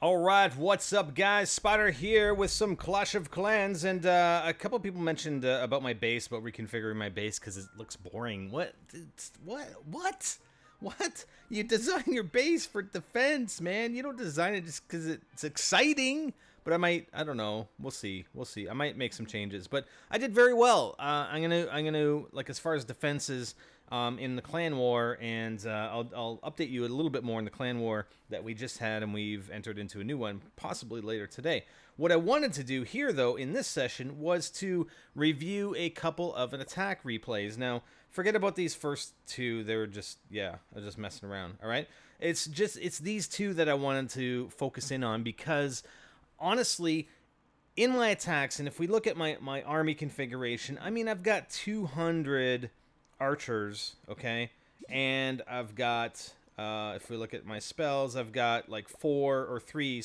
Alright, what's up guys? Spider here with some Clash of Clans, and a couple people mentioned about my base, about reconfiguring my base because it looks boring. What? What? You design your base for defense, man. You don't design it just because it's exciting. But I don't know. We'll see. I might make some changes, but I did very well. I'm gonna, like, as far as defenses in the clan war, and I'll update you a little bit more in the clan war that we just had, and we've entered into a new one, possibly later today. What I wanted to do here, though, in this session, was to review a couple of an attack replays. Now, forget about these first two. They were just, yeah, I was just messing around, all right? It's these two that I wanted to focus in on because, honestly, in my attacks, and if we look at my army configuration, I mean, I've got 200 archers, okay? And I've got, if we look at my spells, I've got like 3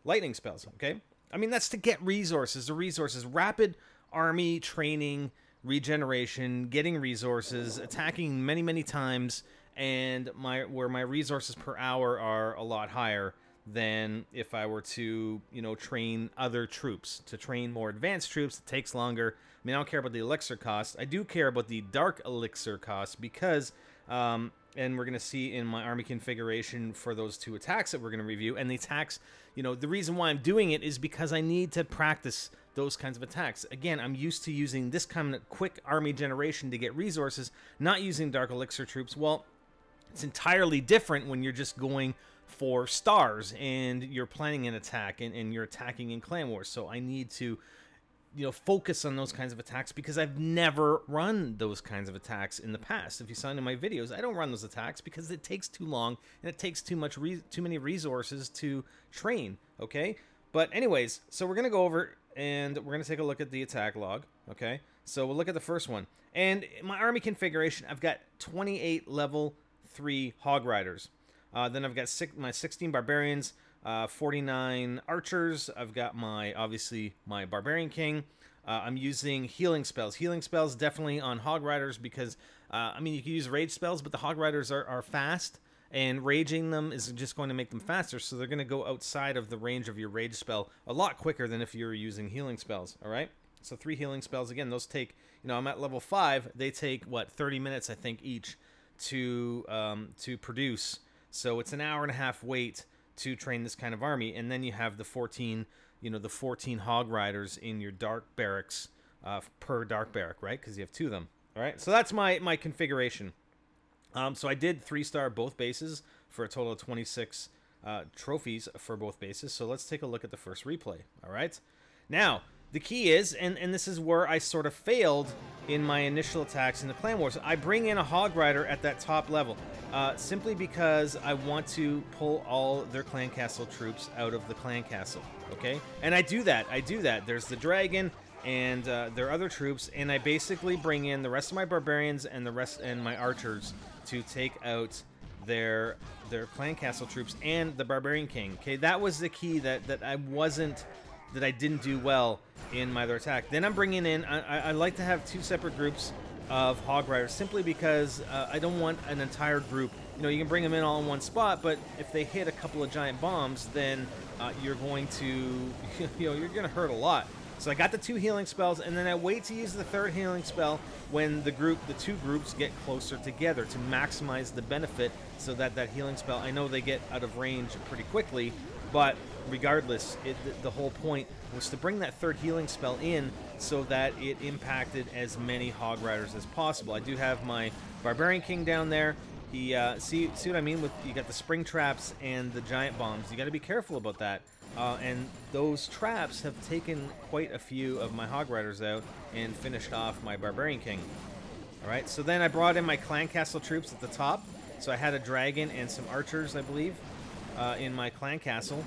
lightning spells, okay? I mean, that's to get resources. The resources, rapid army training, regeneration, getting resources, attacking many times, and where my resources per hour are a lot higher than if I were to, you know, train other troops. To train more advanced troops, it takes longer. I mean, I don't care about the elixir cost. I do care about the dark elixir cost because, and we're going to see in my army configuration for those two attacks that we're going to review, and the attacks, you know, the reason why I'm doing it is because I need to practice those kinds of attacks. Again, I'm used to using this kind of quick army generation to get resources, not using dark elixir troops. Well, it's entirely different when you're just going for stars and you're planning an attack and you're attacking in Clan Wars. So I need to, you know, focus on those kinds of attacks because I've never run those kinds of attacks in the past. If you saw in my videos, I don't run those attacks because it takes too long and it takes too many resources to train, okay? But anyways, so we're going to go over and we're going to take a look at the attack log, okay? So we'll look at the first one. And in my army configuration, I've got 28 level 3 Hog Riders. Then I've got my 16 Barbarians, 49 Archers. I've got obviously my Barbarian King. I'm using healing spells. Healing spells definitely on Hog Riders because, I mean, you can use rage spells, but the Hog Riders are fast, and raging them is just going to make them faster, so they're going to go outside of the range of your rage spell a lot quicker than if you were using healing spells, all right? So 3 healing spells, again, those take, you know, I'm at level 5. They take, what, 30 minutes, I think, each to produce. So it's an hour and a half wait to train this kind of army, and then you have the 14, you know, the 14 Hog Riders in your dark barracks per dark barrack, right? Because you have 2 of them. All right, so that's my configuration. So I did 3-star both bases for a total of 26 trophies for both bases. So let's take a look at the first replay. All right, now the key is, and this is where I sort of failed in my initial attacks in the Clan Wars, I bring in a Hog Rider at that top level, simply because I want to pull all their Clan Castle troops out of the Clan Castle, okay? And I do that. There's the Dragon and their other troops, and I basically bring in the rest of my Barbarians and my Archers to take out their Clan Castle troops and the Barbarian King, okay? That was the key that I didn't do well in my other attack. Then I'm bringing in, I like to have 2 separate groups of Hog Riders simply because I don't want an entire group. You know, you can bring them in all in one spot, but if they hit a couple of giant bombs, then you're going to, you know, you're going to hurt a lot. So I got the 2 healing spells, and then I wait to use the 3rd healing spell when the 2 groups get closer together to maximize the benefit, so that healing spell, I know they get out of range pretty quickly, but regardless, the whole point was to bring that 3rd healing spell in so that it impacted as many Hog Riders as possible. I do have my Barbarian King down there. He see what I mean? With, you got the spring traps and the giant bombs. You got to be careful about that. And those traps have taken quite a few of my Hog Riders out and finished off my Barbarian King. All right, so then I brought in my Clan Castle troops at the top. So I had a Dragon and some Archers, I believe, in my Clan Castle.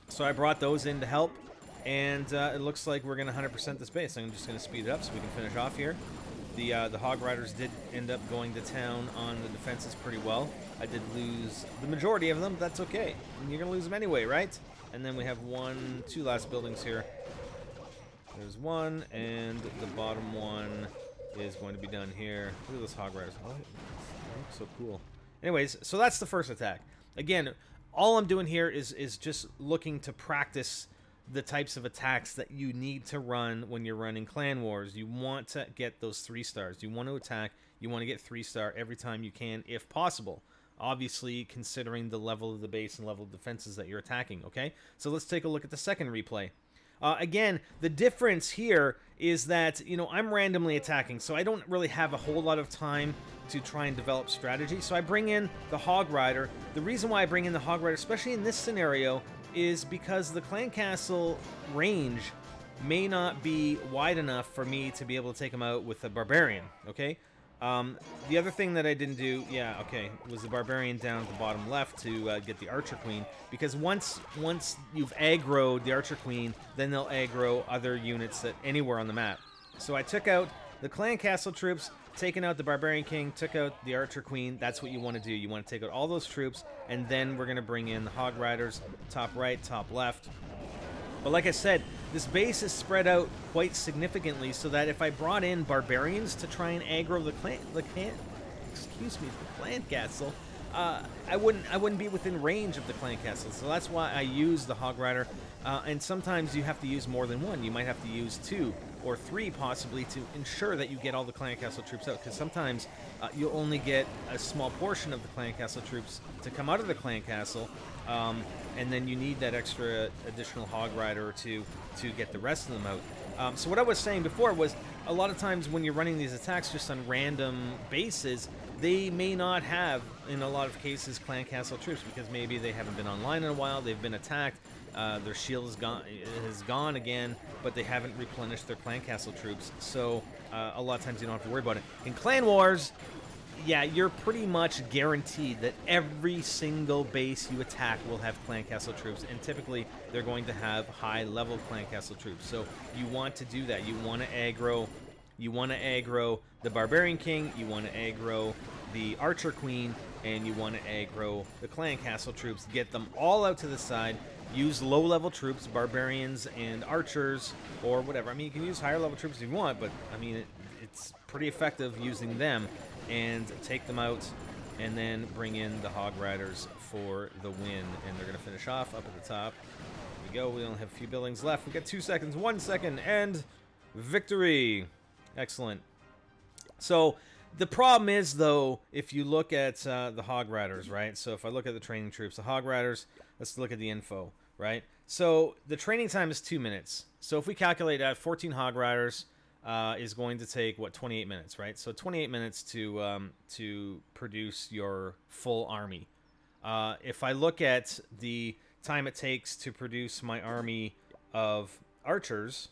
So I brought those in to help, and it looks like we're going to 100% this base. I'm just going to speed it up so we can finish off here. The Hog Riders did end up going to town on the defenses pretty well. I did lose the majority of them, but that's okay. You're going to lose them anyway, right? And then we have 2 last buildings here. There's one, and the bottom one is going to be done here. Look at those Hog Riders. Oh, they look so cool. Anyways, so that's the first attack. Again, all I'm doing here is just looking to practice the types of attacks that you need to run when you're running Clan Wars. You want to get those 3 stars. You want to attack. You want to get 3-star every time you can, if possible. Obviously, considering the level of the base and level of defenses that you're attacking, okay? So let's take a look at the second replay. Again, the difference here is that, you know, I'm randomly attacking, so I don't really have a whole lot of time to try and develop strategy. So I bring in the Hog Rider. The reason why I bring in the Hog Rider, especially in this scenario, is because the Clan Castle range may not be wide enough for me to be able to take him out with a Barbarian, okay? The other thing that I didn't do, yeah, okay, was the Barbarian down at the bottom left to get the Archer Queen, because once you've aggroed the Archer Queen, then they'll aggro other units that anywhere on the map. So I took out the Clan Castle troops, taken out the Barbarian King, took out the Archer Queen. That's what you want to do. You want to take out all those troops, and then we're going to bring in the Hog Riders, top right, top left. But like I said, this base is spread out quite significantly, so that if I brought in Barbarians to try and aggro the Clan Castle, I wouldn't be within range of the Clan Castle. So that's why I use the Hog Rider. And sometimes you have to use more than one. You might have to use 2 or 3 possibly to ensure that you get all the Clan Castle troops out, because sometimes you'll only get a small portion of the Clan Castle troops to come out of the Clan Castle, and then you need that extra additional Hog Rider or 2 to get the rest of them out. So what I was saying before was, a lot of times when you're running these attacks just on random bases, they may not have, in a lot of cases, Clan Castle troops, because maybe they haven't been online in a while, they've been attacked, their shield is gone again, but they haven't replenished their Clan Castle troops, so a lot of times you don't have to worry about it. In Clan Wars, yeah, you're pretty much guaranteed that every single base you attack will have Clan Castle troops, and typically they're going to have high-level Clan Castle troops. So you want to do that. You want to aggro the Barbarian King, you want to aggro the Archer Queen, and you want to aggro the Clan Castle troops. Get them all out to the side. Use low-level troops, Barbarians and Archers, or whatever. I mean, you can use higher-level troops if you want, but, I mean, it's pretty effective using them, and take them out, and then bring in the Hog Riders for the win. And they're going to finish off up at the top. Here we go. We only have a few buildings left. We've got 2 seconds, 1 second, and victory. Excellent. So the problem is, though, if you look at the Hog Riders, right? So if I look at the training troops, the Hog Riders, let's look at the info, right? So the training time is 2 minutes. So if we calculate that, 14 Hog Riders is going to take, what, 28 minutes, right? So 28 minutes to produce your full army. If I look at the time it takes to produce my army of archers,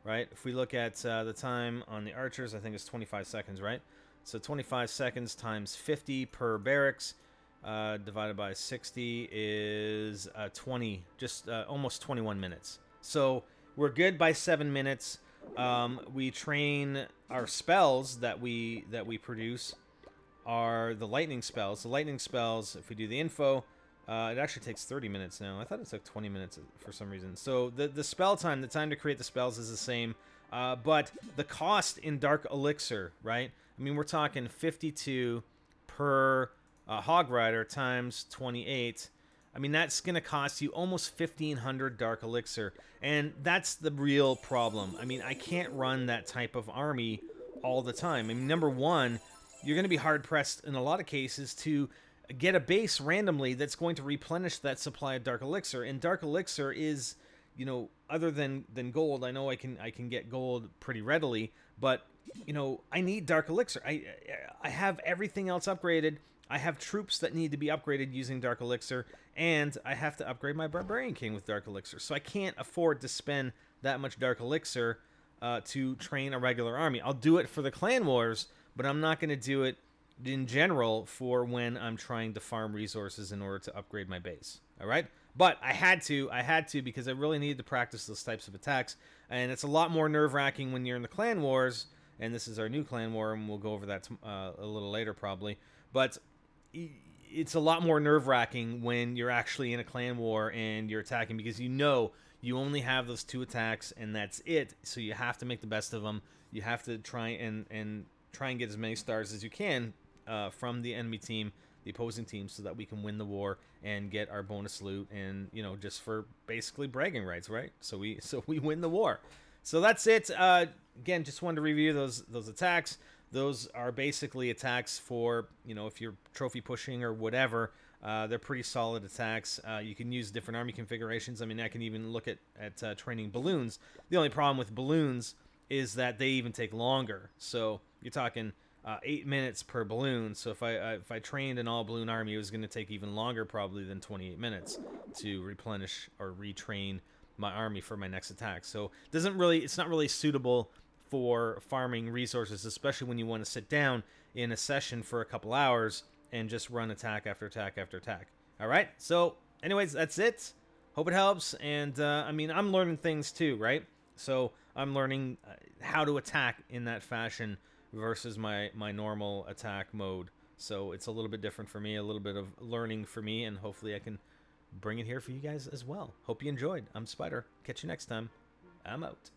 right? If we look at the time on the archers, I think it's 25 seconds, right? So 25 seconds times 50 per barracks divided by 60 is 20, just almost 21 minutes. So we're good by 7 minutes. We train our spells that we produce are the lightning spells. The lightning spells, if we do the info, it actually takes 30 minutes now. I thought it took 20 minutes for some reason. So the spell time, the time to create the spells is the same, but the cost in Dark Elixir, right? I mean, we're talking 52 per Hog Rider times 28. I mean, that's going to cost you almost 1,500 Dark Elixir, and that's the real problem. I mean, I can't run that type of army all the time. I mean, number one, you're going to be hard-pressed in a lot of cases to get a base randomly that's going to replenish that supply of Dark Elixir, and Dark Elixir is, you know, other than gold, I know I can get gold pretty readily, but, you know, I need Dark Elixir. I have everything else upgraded. I have troops that need to be upgraded using Dark Elixir, and I have to upgrade my Barbarian King with Dark Elixir. So I can't afford to spend that much Dark Elixir to train a regular army. I'll do it for the Clan Wars, but I'm not going to do it in general for when I'm trying to farm resources in order to upgrade my base. All right? But I had to because I really needed to practice those types of attacks, and it's a lot more nerve-wracking when you're in the Clan Wars, and this is our new Clan War, and we'll go over that a little later probably, but it's a lot more nerve-wracking when you're actually in a Clan War and you're attacking, because you know you only have those 2 attacks and that's it, so you have to make the best of them. You have to try and get as many stars as you can from the enemy team the opposing team so that we can win the war and get our bonus loot, and just for basically bragging rights, right? So we win the war. So that's it. Again, just wanted to review those attacks. Those are basically attacks for, if you're trophy pushing or whatever. They're pretty solid attacks. You can use different army configurations. I mean, I can even look at training balloons. The only problem with balloons is that they even take longer. So you're talking 8 minutes per balloon. So if I trained an all balloon army, it was going to take even longer probably than 28 minutes to replenish or retrain my army for my next attack. So it's not really suitable for farming resources, especially when you want to sit down in a session for a couple hours and just run attack after attack after attack. All right. So anyways, that's it. Hope it helps. And I mean, I'm learning things too, right? So I'm learning how to attack in that fashion versus my normal attack mode. So it's a little bit different for me, a little bit of learning for me, and hopefully I can bring it here for you guys as well. Hope you enjoyed. I'm Spider. Catch you next time. I'm out.